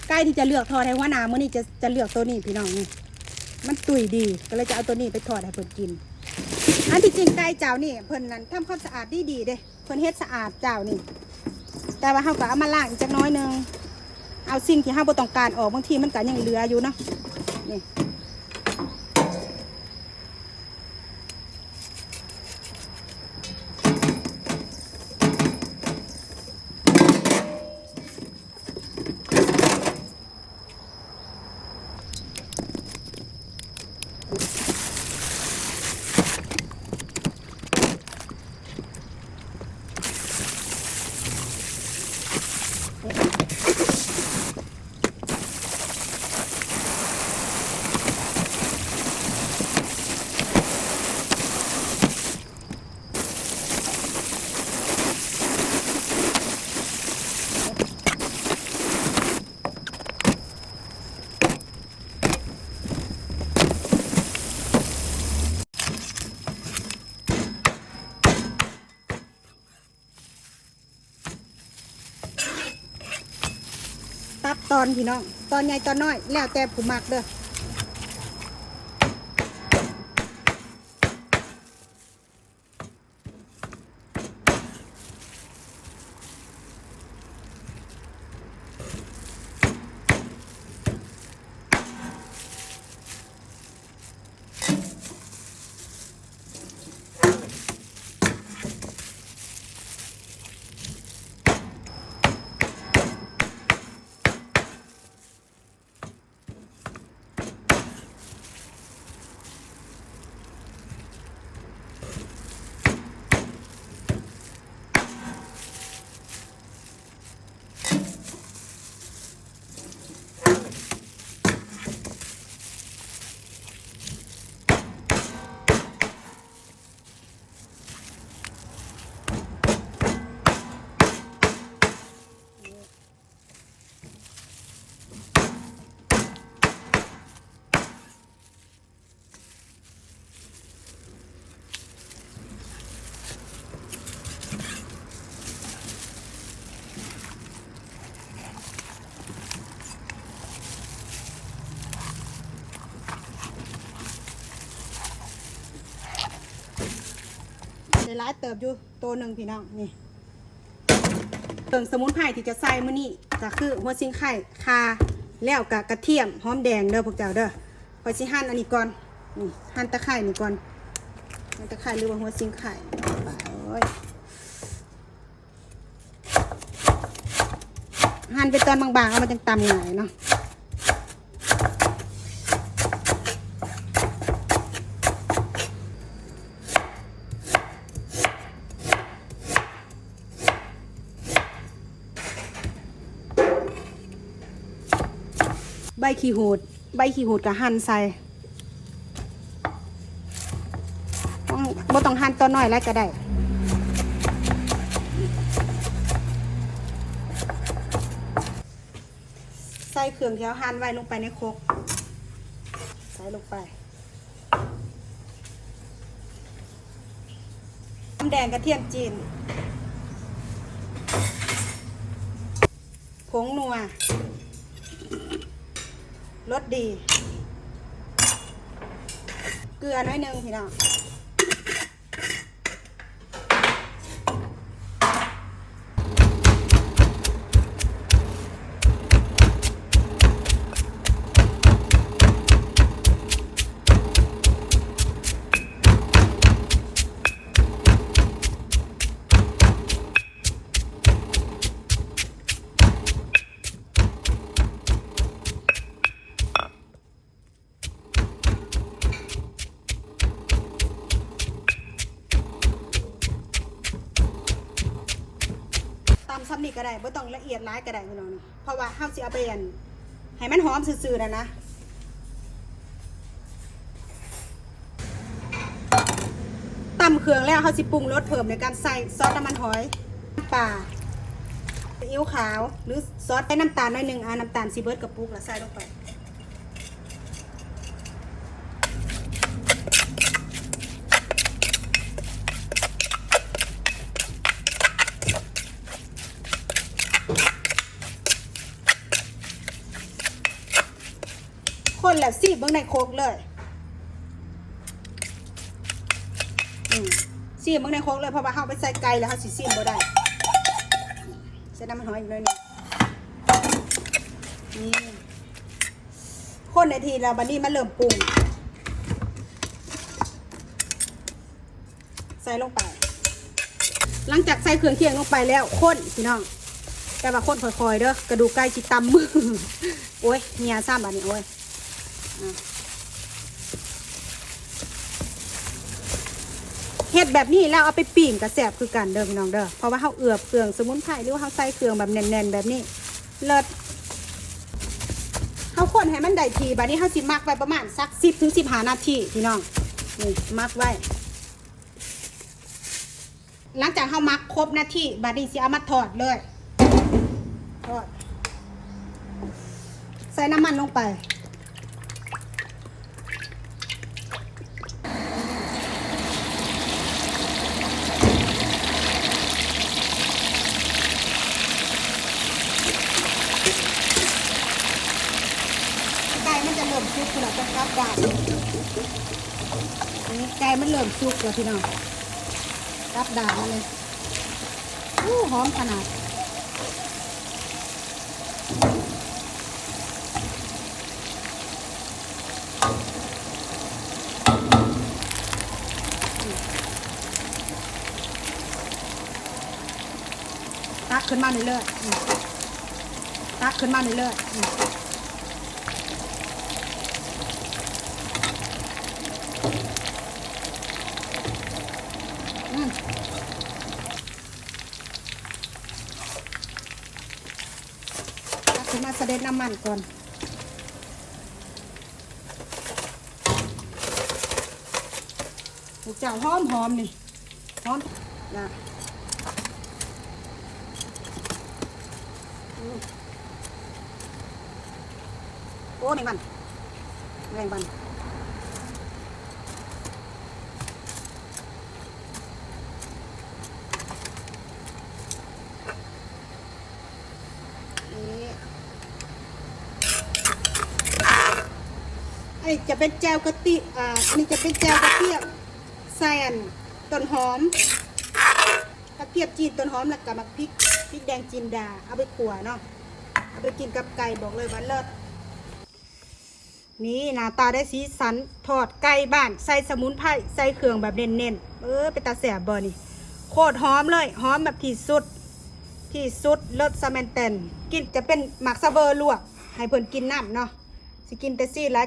ใกล้ที่จะเลือกทอดให้หัวหน้ามื้อนี้จะเลือกตัวนี้พี่น้องนี่มันตุยดีก็เลยจะเอาตัวนี้ไปทอดให้เพิ่นกินอันที่จริงไก่เจ้านี่เพิ่นนั้นทำความสะอาดดีเด้เพิ่นเฮ็ดสะอาดเจ้านี่แต่ว่าเฮาก็เอามาล้างอีกจักน้อยนึงเอาสิ่งที่เฮาบ่ต้องการออกบางทีมันก็ยังเหลืออยู่เนาะนี่ตับตอนพี่น้องตอนใหญ่ตอนน้อยแล้วแต่ผู้มักเด้อได้หลายเติบอยู่ตัวหนึ่งพี่น้องนี่เครื่องสมุนไพรที่จะใส่มื้อนี้ก็คือหัวซิงไข่ข่าแล้วกับกระเทียมหอมแดงเด้อพวกเจ้าเด้อพอสิหั่นอันนี้ก่อนนี่หั่นตะไคร้นี่ก่อนหั่นตะไคร้หรือว่าหัวซิงไข่ไปหั่นไปตอนบางๆเอามันจังตำง่ายเนาะใบขี้หูดกับหั่นใส่บ่ต้องหั่นตอนน้อยแล้วก็ได้ใส่เครื่องที่เราหั่นไว้ลงไปในโครกใส่ลงไปน้ำแดงกระเทียมจีนผงนัวรสดีเกลือน้อยนึงพี่น้องซ้ำนี่ก็ได้ไม่ต้องละเอียดร้ายก็ได้พี่น้องเพราะว่าเฮาสิเอาไปให้มันหอมซื่อๆนะตำเครื่องแล้วเฮาสิปรุงรสเพิ่มในการใส่ซอสน้ำมันหอยปลาซีอิ๊วขาวหรือซอสใส่น้ำตาลหน่อยนึงน้ำตาลซีเบิร์ดกระปุกแล้วใส่ลงไป คนแล้วซีบเบิ่งในโคกเลยซีบเบิ่งในโคกเลยเพราะว่าเฮาไปใส่ไก่แล้วเฮาสิซีบบ่ได้ใส่น้ำมันหอยอีกเลยนี่คนในทีแล้วบัดนี้มันเริ่มปรุงใส่ลงไปหลังจากใส่เครื่องเคียงลงไปแล้วคนพี่น้องแต่ว่าคนค่อยๆเด้อกระดูกไก่จิตำมือโอ้ยเมียซ้ำบัดนี้โอ้ยเฮ็ดแบบนี้แล้วเอาไปปิ่งกระแสบคือกันเด้อพี่น้องเด้อเพราะว่าเฮาเอือบเครื่องสมุนไพรหรือว่าเฮาใส่เครื่องแบบแน่นๆแบบนี้เลิศเฮาคนให้มันได้ทีบัดนี้เฮาสิมักไว้ประมาณสัก10 ถึง 15 นาทีพี่น้องนี่มักไว้หลังจากเฮามักครบนาทีบัดนี้สิเอามาทอดเลยทอดใส่น้ำมันลงไปไก่มันจะเริ่มสุกแล้วจะกลับด้านนี่ไก่มันเริ่มสุกแล้วพี่น้องกลับด้านมาเลยหอมขนาดตักขึ้นมาเรื่อยๆตักขึ้นมาเรื่อยๆตักขึ้นมาเสด็จน้ำมันก่อนเจ้าหอมนี่หอมนะโอ้แมงวันไอ้จะเป็นแจวกะทินี่จะเป็นแจวกระเทียมใส่ต้นหอมกระเทียมจีนต้นหอมแล้วก็มาพริกแดงจินดาเอาไปขั่วเนาะเอาไปกินกับไก่บอกเลยว่าเลิศนี่หน้าตาได้สีสันทอดไก่บ้านใส่สมุนไพรใส่เครื่องแบบเน้นๆเป็นตาแสบบ่นี่โคตรหอมเลยหอมแบบที่สุดเลิศซาแมนเตนกินจะเป็นหมักซาเบอร์ลวกให้เพิ่นกินน้ำเนาะสิกินแต่ซี่แล้ว